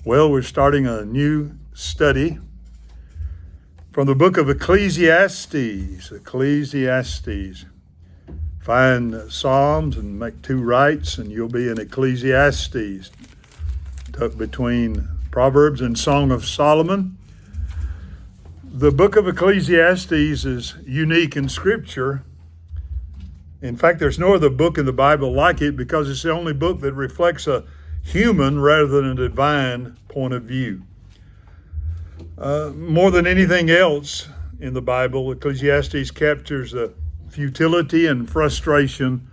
Well, we're starting a new study from the book of Ecclesiastes. Find Psalms and make two rights, and you'll be in Ecclesiastes, tucked between Proverbs and Song of Solomon. The book of Ecclesiastes is unique in Scripture. In fact, there's no other book in the Bible like it because it's the only book that reflects a human rather than a divine point of view. More than anything else in the Bible, Ecclesiastes captures the futility and frustration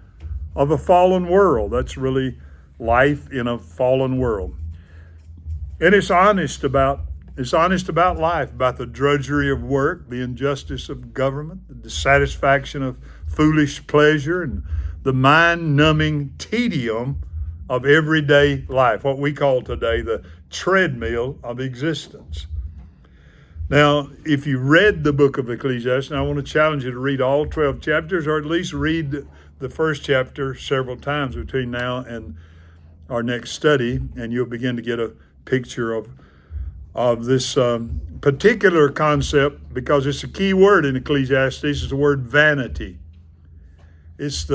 of a fallen world. That's really life in a fallen world. And it's honest about life, about the drudgery of work, the injustice of government, the dissatisfaction of foolish pleasure, and the mind-numbing tedium of everyday life, what we call today the treadmill of existence. Now, if you read the book of Ecclesiastes, and I want to challenge you to read all 12 chapters, or at least read the first chapter several times between now and our next study, and you'll begin to get a picture of this particular concept, because it's a key word in Ecclesiastes. It's the word vanity. It's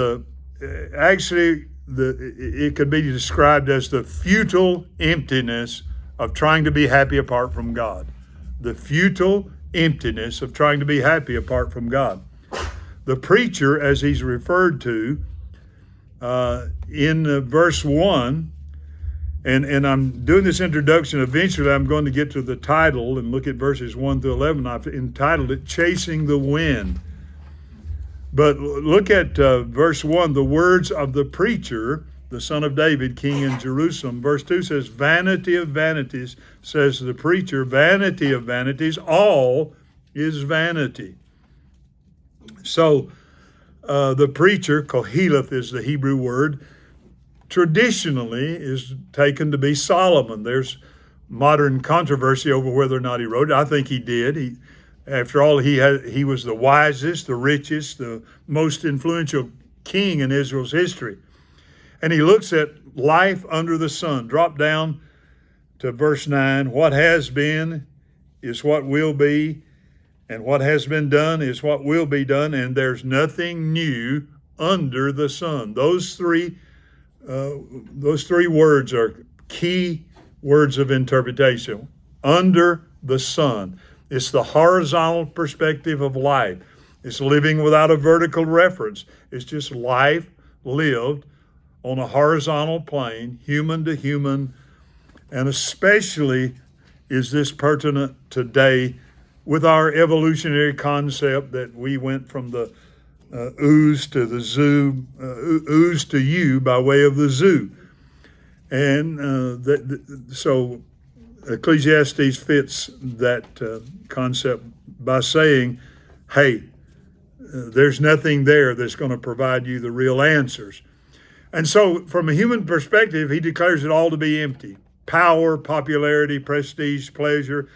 it could be described as the futile emptiness of trying to be happy apart from God. The futile emptiness of trying to be happy apart from God. The preacher, as he's referred to in verse 1, and I'm doing this introduction, eventually I'm going to get to the title and look at verses 1 through 11. I've entitled it, Chasing the Wind. But look at verse 1, the words of the preacher, the son of David, king in Jerusalem. Verse 2 says, vanity of vanities, says the preacher, vanity of vanities, all is vanity. So the preacher, koheleth is the Hebrew word, traditionally is taken to be Solomon. There's modern controversy over whether or not he wrote it. I think he did. After all, he was the wisest, the richest, the most influential king in Israel's history. And he looks at life under the sun. Drop down to verse 9. What has been is what will be, and what has been done is what will be done, and there's nothing new under the sun. Those three words are key words of interpretation. Under the sun. It's the horizontal perspective of life. It's living without a vertical reference. It's just life lived on a horizontal plane, human to human, and especially is this pertinent today with our evolutionary concept that we went from the ooze to the zoo, ooze to you by way of the zoo. And so Ecclesiastes fits that concept by saying, hey, there's nothing there that's going to provide you the real answers. And so from a human perspective, he declares it all to be empty. Power, popularity, prestige, pleasure,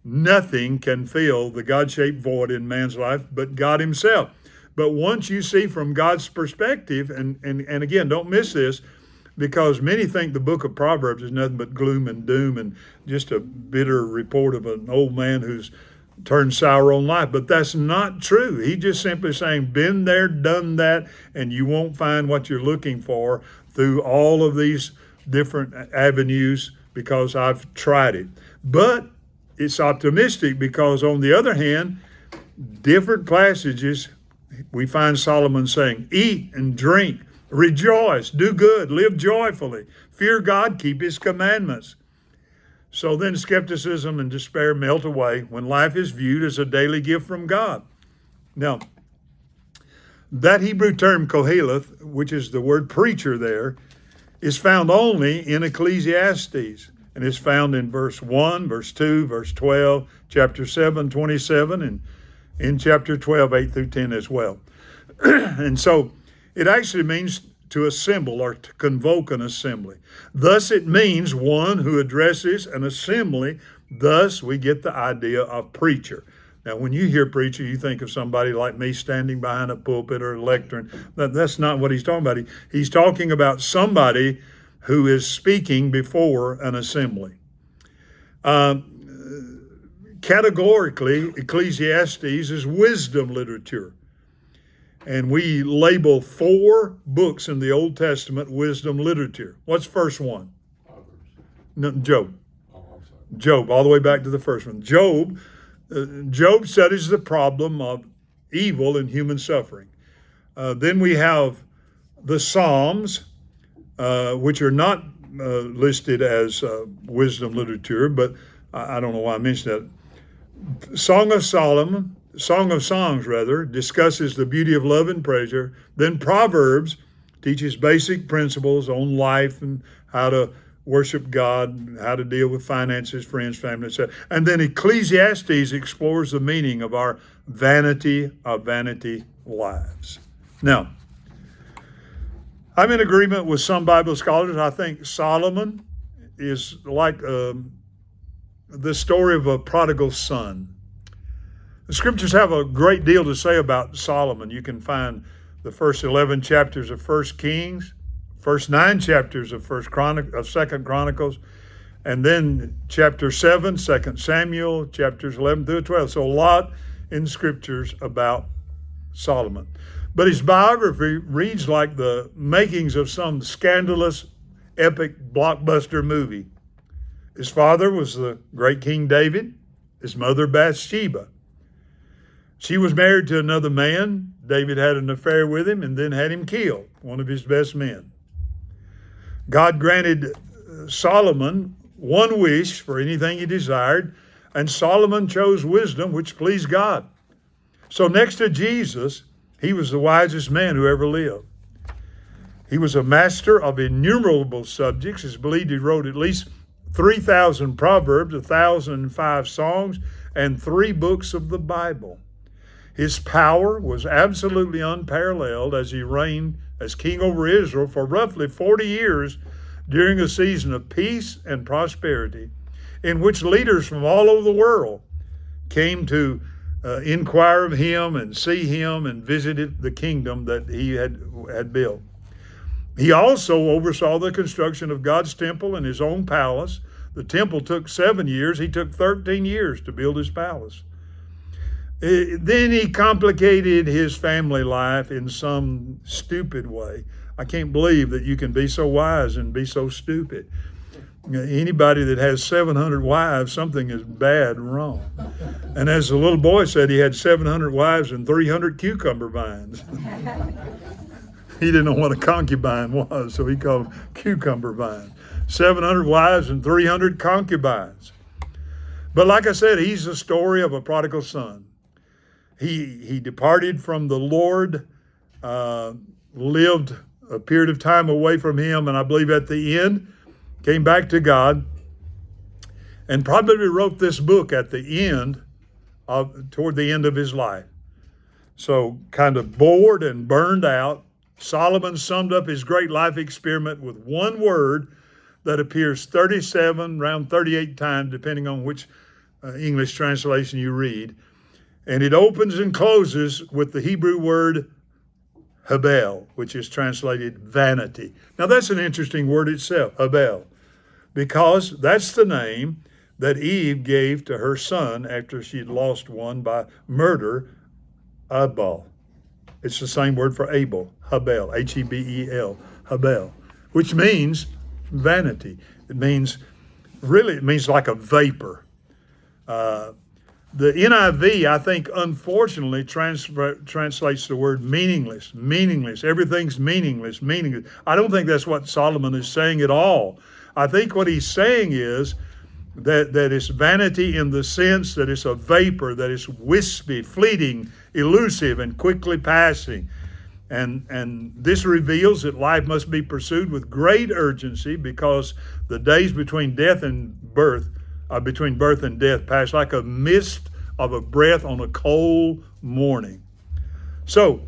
nothing can fill the God-shaped void in man's life but God himself. But once you see from God's perspective, and again, don't miss this, because many think the book of Proverbs is nothing but gloom and doom and just a bitter report of an old man who's turned sour on life. But that's not true. He's just simply saying, been there, done that, and you won't find what you're looking for through all of these different avenues because I've tried it. But it's optimistic because, on the other hand, different passages, we find Solomon saying, eat and drink, rejoice, do good, live joyfully, fear God, keep his commandments. So then skepticism and despair melt away when life is viewed as a daily gift from God. Now, that Hebrew term koheleth, which is the word preacher there, is found only in Ecclesiastes. And it's found in verse 1, verse 2, verse 12, chapter 7, 27, and in chapter 12, 8 through 10 as well. And so it actually means to assemble or to convoke an assembly. Thus it means one who addresses an assembly. Thus we get the idea of preacher. Now, when you hear preacher, you think of somebody like me standing behind a pulpit or a lectern. That's not what he's talking about. He's talking about somebody who is speaking before an assembly. Categorically, Ecclesiastes is wisdom literature. And we label 4 books in the Old Testament wisdom literature. What's the first one? No, Job. Oh, I'm sorry. Job, all the way back to the first one. Job studies the problem of evil and human suffering. Then we have the Psalms, which are not listed as wisdom literature, but I don't know why I mentioned that. Song of Songs rather, discusses the beauty of love and pleasure. Then Proverbs teaches basic principles on life and how to worship God, how to deal with finances, friends, family, etc. And then Ecclesiastes explores the meaning of our vanity of vanity lives. Now, I'm in agreement with some Bible scholars. I think Solomon is like the story of a prodigal son. The scriptures have a great deal to say about Solomon. You can find the first 11 chapters of 1 Kings, first 9 chapters of 2 Chronicles, and then chapter 7, 2 Samuel, chapters 11 through 12. So a lot in scriptures about Solomon. But his biography reads like the makings of some scandalous, epic blockbuster movie. His father was the great King David, his mother Bathsheba. She was married to another man. David had an affair with him and then had him killed, one of his best men. God granted Solomon one wish for anything he desired, and Solomon chose wisdom, which pleased God. So next to Jesus, he was the wisest man who ever lived. He was a master of innumerable subjects. It's believed he wrote at least 3,000 proverbs, 1,005 songs, and 3 books of the Bible. His power was absolutely unparalleled as he reigned as king over Israel for roughly 40 years during a season of peace and prosperity in which leaders from all over the world came to inquire of him and see him and visited the kingdom that he had built. He also oversaw the construction of God's temple and his own palace. The temple took 7 years. He took 13 years to build his palace. Then he complicated his family life in some stupid way. I can't believe that you can be so wise and be so stupid. Anybody that has 700 wives, something is bad and wrong. And as the little boy said, he had 700 wives and 300 cucumber vines. He didn't know what a concubine was, so he called them cucumber vines. 700 wives and 300 concubines. But like I said, he's the story of a prodigal son. He departed from the Lord, lived a period of time away from him, and I believe at the end came back to God, and probably wrote this book at the end toward the end of his life. So kind of bored and burned out, Solomon summed up his great life experiment with one word that appears 37, around 38 times, depending on which English translation you read. And it opens and closes with the Hebrew word Habel, which is translated vanity. Now that's an interesting word itself, Habel, because that's the name that Eve gave to her son after she'd lost one by murder, Abel. It's the same word for Abel, Habel, Hebel, Habel, which means vanity. It means like a vapor. The NIV, I think, unfortunately translates the word meaningless. Everything's meaningless. I don't think that's what Solomon is saying at all. I think what he's saying is that it's vanity in the sense that it's a vapor, that it's wispy, fleeting, elusive, and quickly passing. And this reveals that life must be pursued with great urgency because the days between birth and death pass like a mist of a breath on a cold morning. So,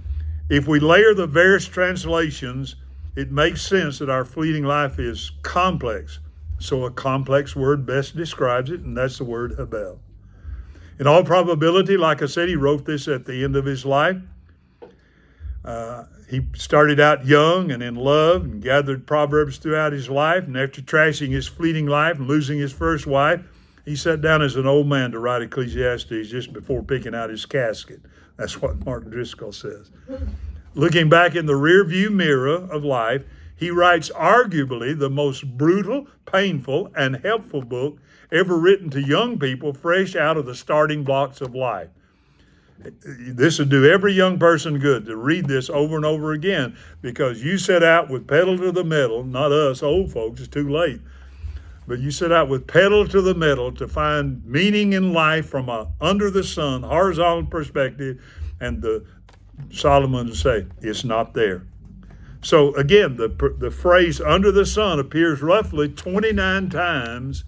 if we layer the various translations, it makes sense that our fleeting life is complex. So a complex word best describes it, and that's the word Habel. In all probability, like I said, he wrote this at the end of his life. He started out young and in love and gathered proverbs throughout his life. And after trashing his fleeting life and losing his first wife, He sat down as an old man to write Ecclesiastes just before picking out his casket. That's what Mark Driscoll says. Looking back in the rearview mirror of life, he writes arguably the most brutal, painful, and helpful book ever written to young people fresh out of the starting blocks of life. This would do every young person good to read this over and over again, because you set out with pedal to the metal, not us old folks, it's too late, but you set out with pedal to the metal to find meaning in life from a under the sun, horizontal perspective, and Solomon would say, it's not there. So again, the phrase under the sun appears roughly 29 times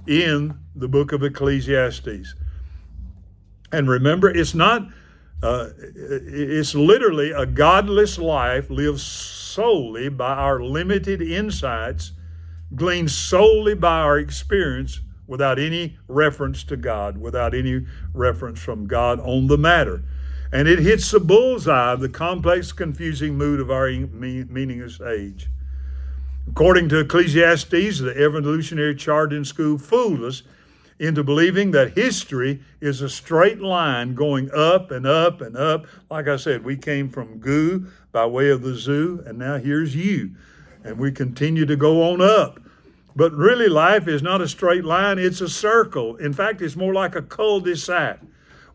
in the book of Ecclesiastes. And remember, it's literally a godless life lived solely by our limited insights, gleaned solely by our experience, without any reference to God, without any reference from God on the matter. And it hits the bullseye of the complex, confusing mood of our meaningless age. According to Ecclesiastes, the evolutionary chart in school fooled us into believing that history is a straight line going up and up and up. Like I said, we came from goo by way of the zoo, and now here's you. And we continue to go on up. But really, life is not a straight line, it's a circle. In fact, it's more like a cul-de-sac.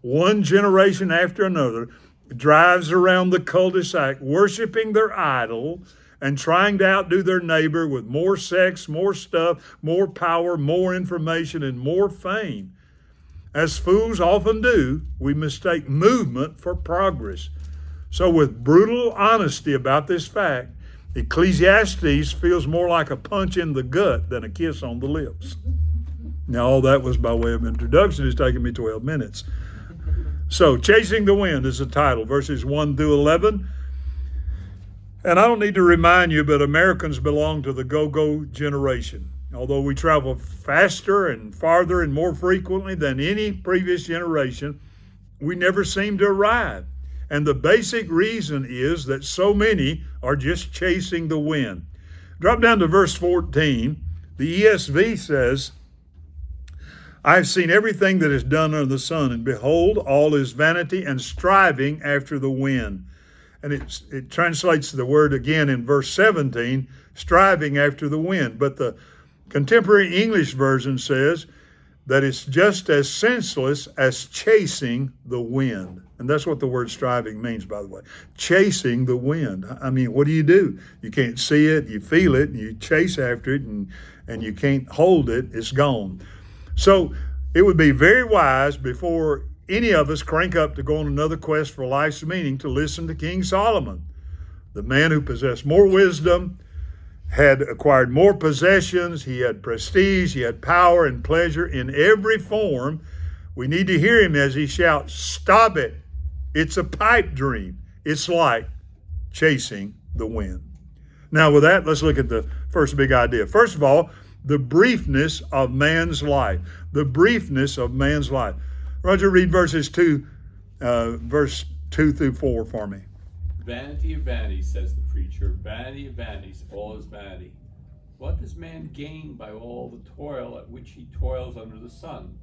One generation after another drives around the cul-de-sac, worshiping their idol and trying to outdo their neighbor with more sex, more stuff, more power, more information, and more fame. As fools often do, we mistake movement for progress. So with brutal honesty about this fact, Ecclesiastes feels more like a punch in the gut than a kiss on the lips. Now, all that was by way of introduction. It's taken me 12 minutes. So, Chasing the Wind is the title, verses 1 through 11. And I don't need to remind you, but Americans belong to the go-go generation. Although we travel faster and farther and more frequently than any previous generation, we never seem to arrive. And the basic reason is that so many are just chasing the wind. Drop down to verse 14. The ESV says, I have seen everything that is done under the sun, and behold, all is vanity and striving after the wind. And it translates the word again in verse 17, striving after the wind. But the contemporary English version says that it's just as senseless as chasing the wind. And that's what the word striving means, by the way. Chasing the wind. I mean, what do? You can't see it, you feel it, and you chase after it, and you can't hold it, it's gone. So it would be very wise before any of us crank up to go on another quest for life's meaning to listen to King Solomon, the man who possessed more wisdom, had acquired more possessions, he had prestige, he had power and pleasure in every form. We need to hear him as he shouts, stop it. It's a pipe dream. It's like chasing the wind. Now with that, let's look at the first big idea. First of all, the briefness of man's life. The briefness of man's life. Roger, read verse 2 through 4 for me. Vanity of vanities, says the preacher. Vanity of vanities, all is vanity. What does man gain by all the toil at which he toils under the sun?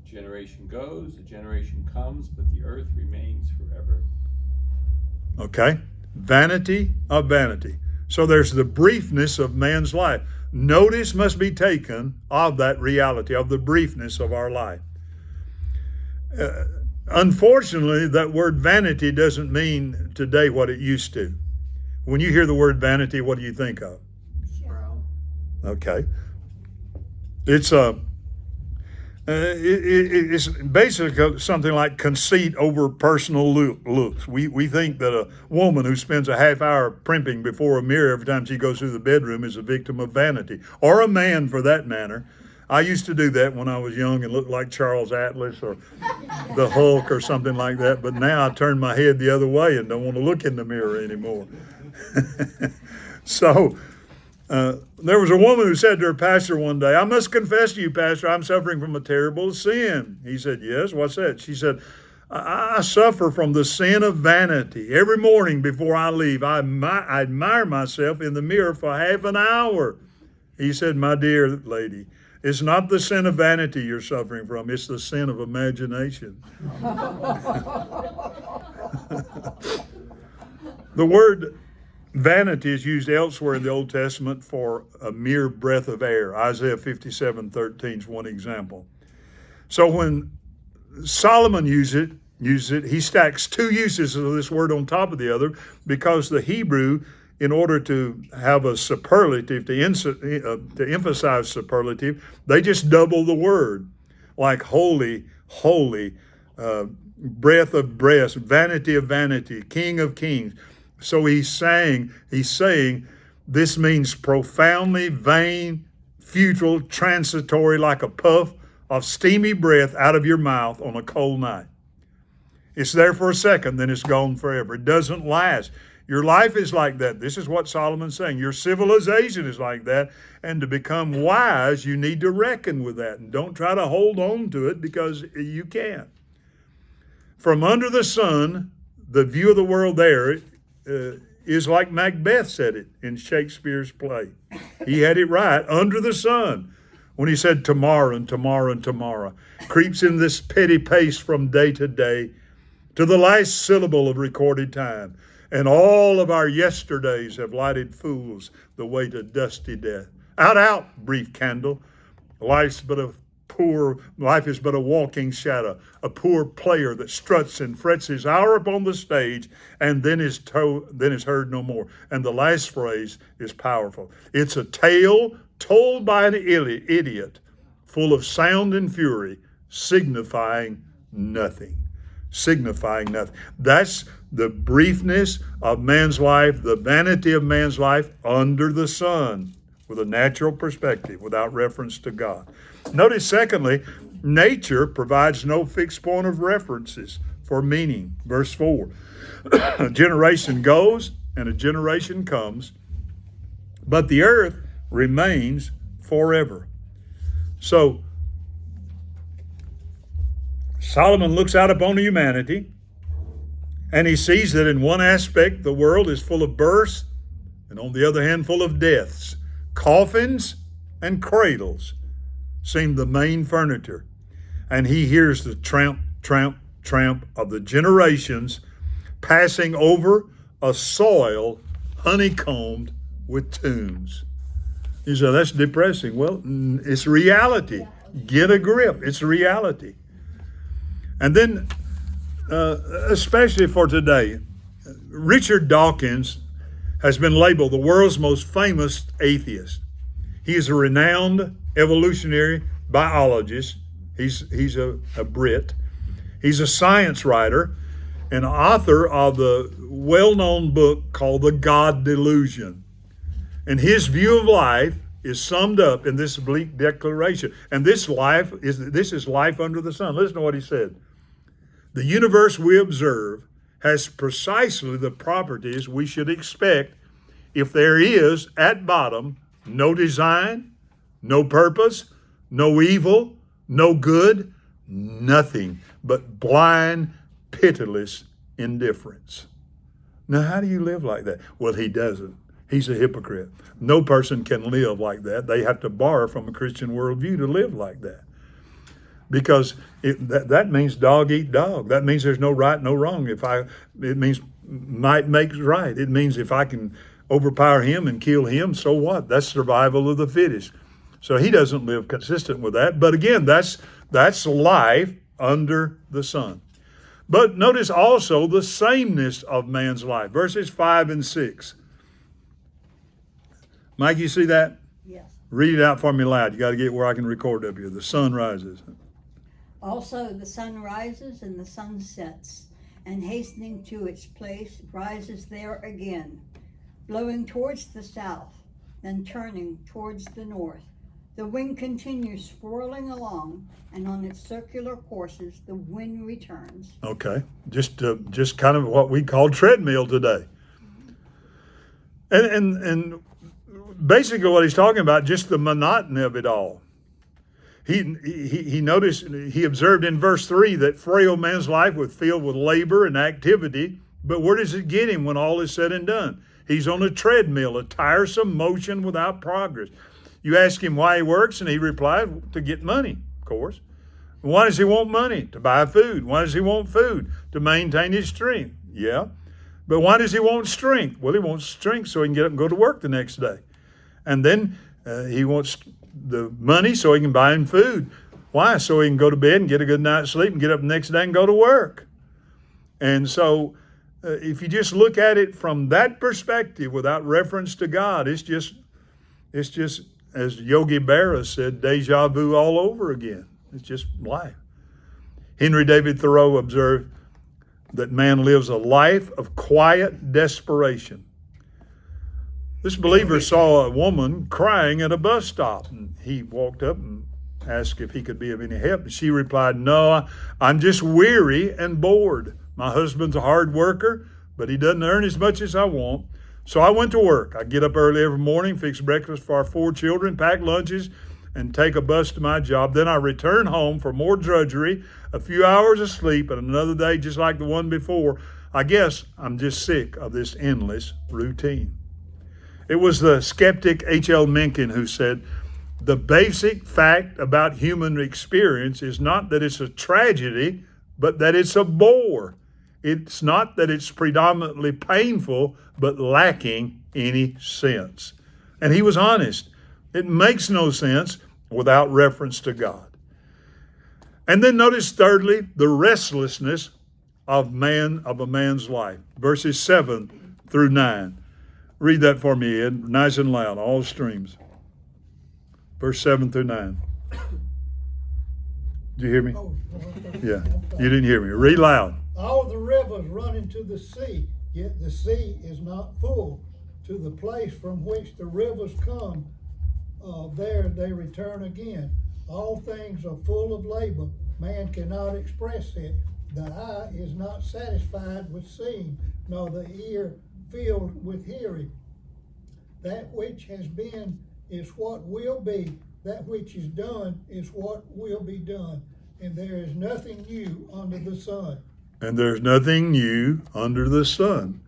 A generation goes, a generation comes, but the earth remains forever. Okay, vanity of vanity. So there's the briefness of man's life. Notice must be taken of that reality, of the briefness of our life. Unfortunately, that word vanity doesn't mean today what it used to. When you hear the word vanity, what do you think of? Okay. It's basically something like conceit over personal looks. We think that a woman who spends a half hour primping before a mirror every time she goes through the bedroom is a victim of vanity, or a man for that matter. I used to do that when I was young and looked like Charles Atlas or the Hulk or something like that, but now I turn my head the other way and don't want to look in the mirror anymore. So there was a woman who said to her pastor one day, I must confess to you, Pastor, I'm suffering from a terrible sin. He said, yes, what's that? She said, I suffer from the sin of vanity. Every morning before I leave, I admire myself in the mirror for half an hour. He said, my dear lady, it's not the sin of vanity you're suffering from, it's the sin of imagination. The word vanity is used elsewhere in the Old Testament for a mere breath of air. Isaiah 57:13 is one example. So when Solomon uses it, he stacks two uses of this word on top of the other, because the Hebrew, in order to have a superlative, to emphasize superlative, they just double the word, like holy, holy, breath of breath, vanity of vanity, king of kings. So he's saying this means profoundly vain, futile, transitory, like a puff of steamy breath out of your mouth on a cold night. It's there for a second, then it's gone forever. It doesn't last. Your life is like that. This is what Solomon's saying. Your civilization is like that. And to become wise, you need to reckon with that. And don't try to hold on to it, because you can't. From under the sun, the view of the world there is like Macbeth said it in Shakespeare's play. He had it right. Under the sun, when he said tomorrow and tomorrow and tomorrow, creeps in this petty pace from day to day to the last syllable of recorded time. And all of our yesterdays have lighted fools the way to dusty death. Out, out, brief candle. Life is but a walking shadow, a poor player that struts and frets his hour upon the stage, and then is heard no more. And the last phrase is powerful. It's a tale told by an idiot, full of sound and fury, signifying nothing. Signifying nothing. That's the briefness of man's life, the vanity of man's life under the sun, with a natural perspective, without reference to God. Notice, secondly, nature provides no fixed point of references for meaning. Verse 4, a generation goes and a generation comes, but the earth remains forever. So, Solomon looks out upon humanity, and he sees that in one aspect the world is full of births, and on the other hand full of deaths. Coffins and cradles seem the main furniture, and he hears the tramp, tramp, tramp of the generations passing over a soil honeycombed with tombs. You say, that's depressing. Well, it's reality. Get a grip. It's reality. And then, especially for today, Richard Dawkins has been labeled the world's most famous atheist. He is a renowned evolutionary biologist. He's a Brit. He's a science writer and author of the well-known book called The God Delusion. And his view of life is summed up in this bleak declaration. And this is life under the sun. Listen to what he said. The universe we observe has precisely the properties we should expect if there is, at bottom, no design, no purpose, no evil, no good, nothing but blind, pitiless indifference. Now, how do you live like that? Well, he doesn't. He's a hypocrite. No person can live like that. They have to borrow from a Christian worldview to live like that. Because that means dog eat dog. That means there's no right, no wrong. It means might makes right. It means if I can overpower him and kill him, so what? That's survival of the fittest. So he doesn't live consistent with that. But again, that's life under the sun. But notice also the sameness of man's life. Verses 5 and 6. Mike, you see that? Yes. Read it out for me loud. You got to get where I can record up here. The sun rises. Also the sun rises and the sun sets, and hastening to its place rises there again, blowing towards the south, then turning towards the north. The wind continues swirling along, and on its circular courses the wind returns. Okay, just kind of what we call treadmill today. And basically what he's talking about, just the monotony of it all. He noticed, he observed in verse 3 that frail man's life was filled with labor and activity, but where does it get him when all is said and done? He's on a treadmill, a tiresome motion without progress. You ask him why he works, and he replied, to get money, of course. Why does he want money? To buy food. Why does he want food? To maintain his strength. Yeah. But why does he want strength? Well, he wants strength so he can get up and go to work the next day. And then he wants the money so he can buy him food. Why? So he can go to bed and get a good night's sleep and get up the next day and go to work. And so if you just look at it from that perspective without reference to God, it's just, as Yogi Berra said, deja vu all over again. It's just life. Henry David Thoreau observed that man lives a life of quiet desperation. This believer saw a woman crying at a bus stop, and he walked up and asked if he could be of any help. She replied, "No, I'm just weary and bored. My husband's a hard worker, but he doesn't earn as much as I want. So I went to work. I get up early every morning, fix breakfast for our 4 children, pack lunches, and take a bus to my job. Then I return home for more drudgery, a few hours of sleep, and another day just like the one before. I guess I'm just sick of this endless routine." It was the skeptic H.L. Mencken who said, "The basic fact about human experience is not that it's a tragedy, but that it's a bore. It's not that it's predominantly painful, but lacking any sense." And he was honest. It makes no sense without reference to God. And then notice thirdly, the restlessness of a man's life. Verses 7 through 9. Read that for me, Ed, nice and loud, all streams. Verse 7 through 9. Did you hear me? Yeah, you didn't hear me. Read loud. All the rivers run into the sea, yet the sea is not full. To the place from which the rivers come, there they return again. All things are full of labor. Man cannot express it. The eye is not satisfied with seeing, nor the ear filled with hearing. That which has been is what will be. That which is done is what will be done. And there is nothing new under the sun. And there's nothing new under the sun.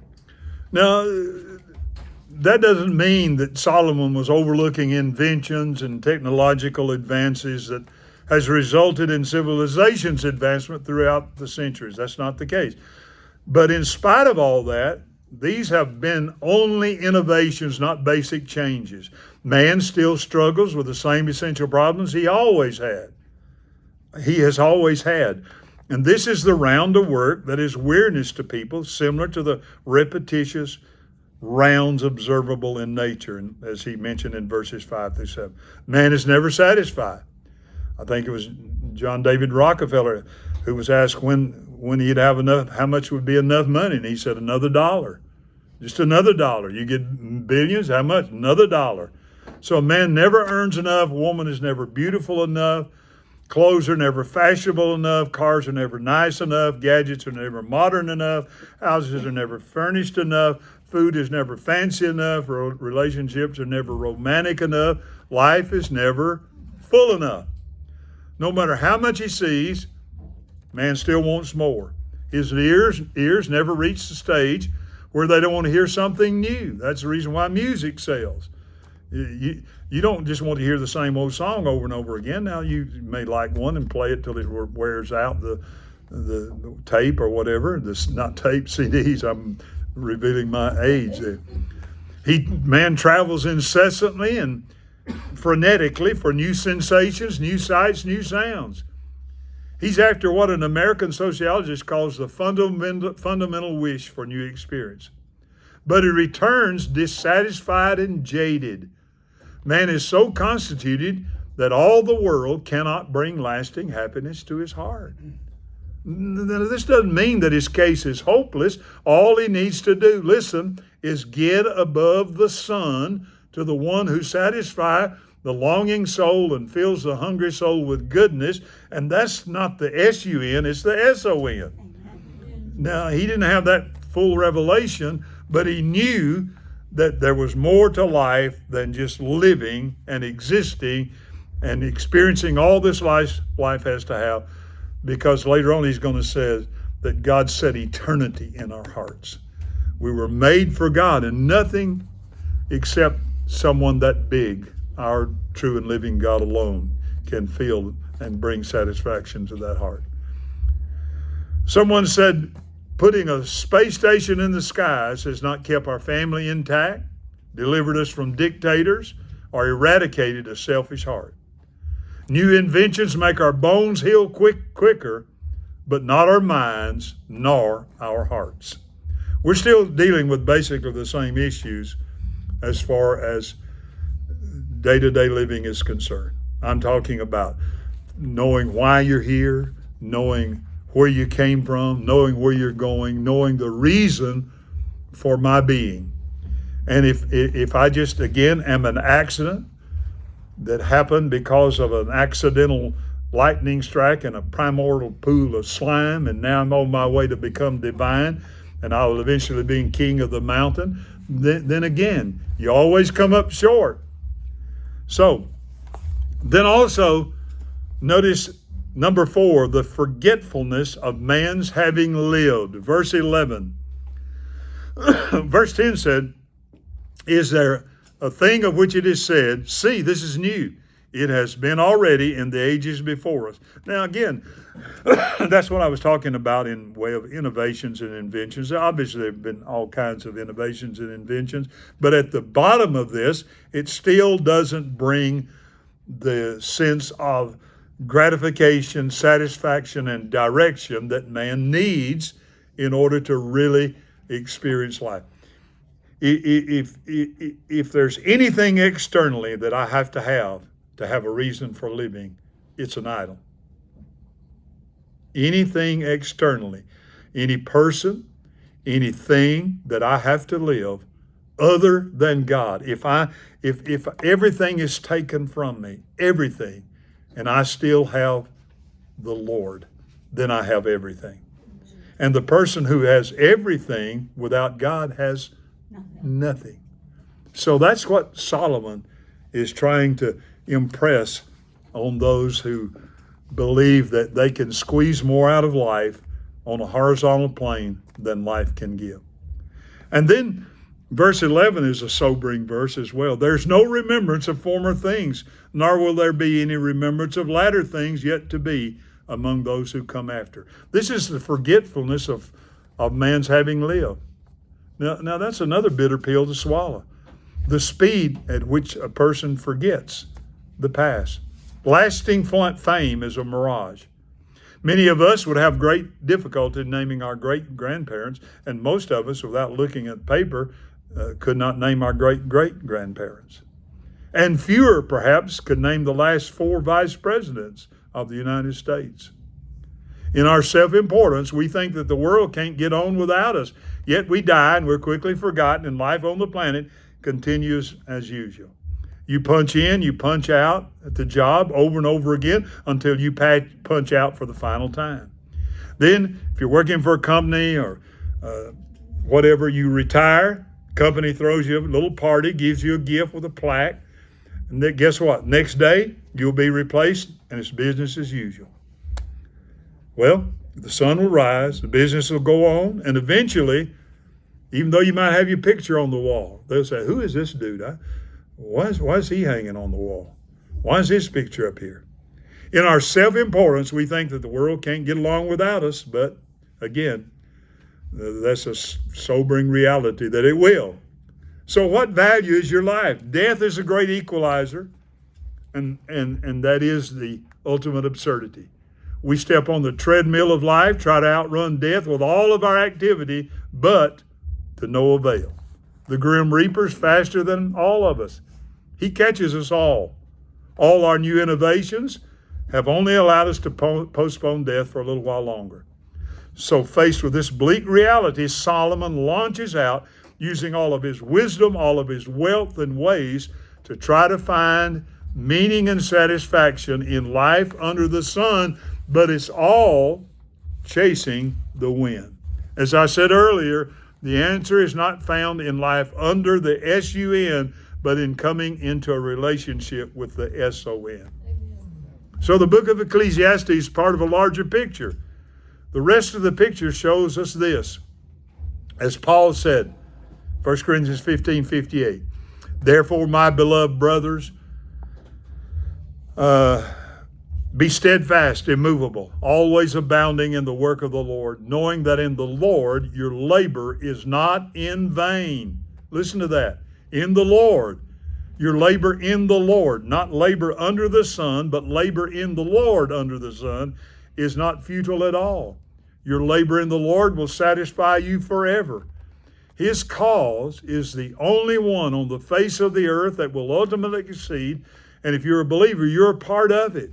Now, that doesn't mean that Solomon was overlooking inventions and technological advances that has resulted in civilization's advancement throughout the centuries. That's not the case. But in spite of all that, these have been only innovations, not basic changes. Man still struggles with the same essential problems he always had. He has always had. And this is the round of work that is weariness to people, similar to the repetitious rounds observable in nature, and as he mentioned in verses 5 through 7. Man is never satisfied. I think it was John David Rockefeller who was asked when he'd have enough, how much would be enough money, and he said another dollar. Just another dollar. You get billions, how much? Another dollar. So a man never earns enough, a woman is never beautiful enough, clothes are never fashionable enough, cars are never nice enough, gadgets are never modern enough, houses are never furnished enough, food is never fancy enough, relationships are never romantic enough, life is never full enough. No matter how much he sees, man still wants more. His ears never reach the stage where they don't want to hear something new. That's the reason why music sells. You don't just want to hear the same old song over and over again. Now you may like one and play it till it wears out the tape or whatever. Not tape, CDs. I'm revealing my age there. Man travels incessantly and frenetically for new sensations, new sights, new sounds. He's after what an American sociologist calls the fundamental wish for new experience. But he returns dissatisfied and jaded. Man is so constituted that all the world cannot bring lasting happiness to his heart. This doesn't mean that his case is hopeless. All he needs to do, listen, is get above the sun to the one who satisfies the longing soul and fills the hungry soul with goodness. And that's not the S-U-N, it's the S-O-N. Now, he didn't have that full revelation, but he knew that there was more to life than just living and existing and experiencing all this life has to have, because later on he's going to say that God set eternity in our hearts. We were made for God, and nothing except someone that big our true and living God alone can fill and bring satisfaction to that heart. Someone said, putting a space station in the skies has not kept our family intact, delivered us from dictators, or eradicated a selfish heart. New inventions make our bones heal quicker, but not our minds nor our hearts. We're still dealing with basically the same issues as far as day-to-day living is concerned. I'm talking about knowing why you're here, knowing where you came from, knowing where you're going, knowing the reason for my being. And if I just, again, am an accident that happened because of an accidental lightning strike in a primordial pool of slime, and now I'm on my way to become divine, and I will eventually be king of the mountain, then again, you always come up short. So, then also, notice number 4, the forgetfulness of man's having lived. Verse 11. Verse 10 said, is there a thing of which it is said, see, this is new. It has been already in the ages before us. Now again, that's what I was talking about in way of innovations and inventions. Obviously, there have been all kinds of innovations and inventions, but at the bottom of this, it still doesn't bring the sense of gratification, satisfaction, and direction that man needs in order to really experience life. If there's anything externally that I have to have a reason for living, it's an idol. Anything externally, any person, anything that I have to live other than God. If everything is taken from me, everything, and I still have the Lord, then I have everything. And the person who has everything without God has nothing. So that's what Solomon is trying to impress on those who believe that they can squeeze more out of life on a horizontal plane than life can give. And then verse 11 is a sobering verse as well. There's no remembrance of former things, nor will there be any remembrance of latter things yet to be among those who come after. This is the forgetfulness of man's having lived. Now that's another bitter pill to swallow. The speed at which a person forgets the past. Lasting fame is a mirage. Many of us would have great difficulty naming our great-grandparents, and most of us, without looking at paper, could not name our great-great-grandparents. And fewer, perhaps, could name the last 4 vice presidents of the United States. In our self-importance, we think that the world can't get on without us, yet we die and we're quickly forgotten, and life on the planet continues as usual. You punch in, you punch out at the job over and over again until you punch out for the final time. Then, if you're working for a company or whatever, you retire, company throws you a little party, gives you a gift with a plaque, and then guess what? Next day, you'll be replaced, and it's business as usual. Well, the sun will rise, the business will go on, and eventually, even though you might have your picture on the wall, they'll say, who is this dude? Why is he hanging on the wall? Why is his picture up here? In our self-importance, we think that the world can't get along without us, but again, that's a sobering reality that it will. So what value is your life? Death is a great equalizer, and that is the ultimate absurdity. We step on the treadmill of life, try to outrun death with all of our activity, but to no avail. The grim reaper's faster than all of us. He catches us all. All our new innovations have only allowed us to postpone death for a little while longer. So faced with this bleak reality, Solomon launches out using all of his wisdom, all of his wealth and ways to try to find meaning and satisfaction in life under the sun, but it's all chasing the wind. As I said earlier, the answer is not found in life under the S-U-N, but in coming into a relationship with the S-O-N. So the book of Ecclesiastes is part of a larger picture. The rest of the picture shows us this. As Paul said, 1 Corinthians 15:58, therefore, my beloved brothers, Be steadfast, immovable, always abounding in the work of the Lord, knowing that in the Lord your labor is not in vain. Listen to that. In the Lord. Your labor in the Lord, not labor under the sun, but labor in the Lord under the sun, is not futile at all. Your labor in the Lord will satisfy you forever. His cause is the only one on the face of the earth that will ultimately succeed. And if you're a believer, you're a part of it.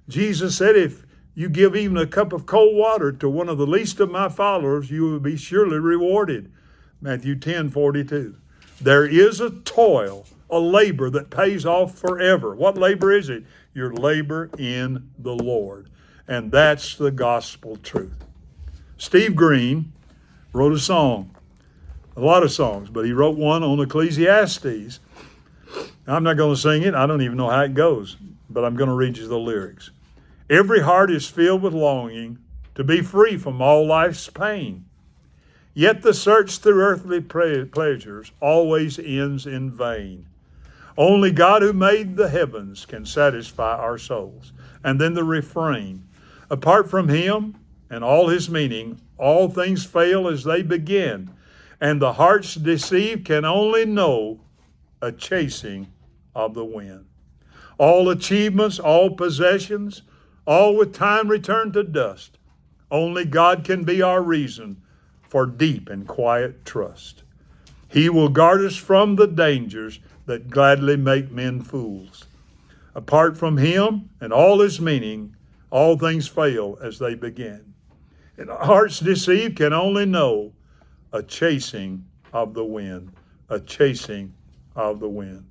Jesus said, if you give even a cup of cold water to one of the least of my followers, you will be surely rewarded. Matthew 10:42. There is a toil, a labor that pays off forever. What labor is it? Your labor in the Lord. And that's the gospel truth. Steve Green wrote a song, a lot of songs, but he wrote one on Ecclesiastes. I'm not going to sing it. I don't even know how it goes, but I'm going to read you the lyrics. Every heart is filled with longing to be free from all life's pain. Yet the search through earthly pleasures always ends in vain. Only God who made the heavens can satisfy our souls. And then the refrain, apart from him and all his meaning, all things fail as they begin. And the hearts deceived can only know a chasing of the wind. All achievements, all possessions, all with time return to dust. Only God can be our reason for deep and quiet trust. He will guard us from the dangers that gladly make men fools. Apart from him and all his meaning, all things fail as they begin. And hearts deceived can only know a chasing of the wind, a chasing of the wind.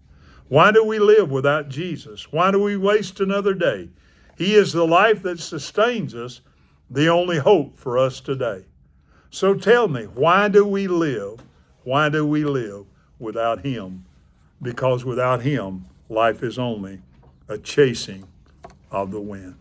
Why do we live without Jesus? Why do we waste another day? He is the life that sustains us, the only hope for us today. So tell me, why do we live? Why do we live without him? Because without him, life is only a chasing of the wind.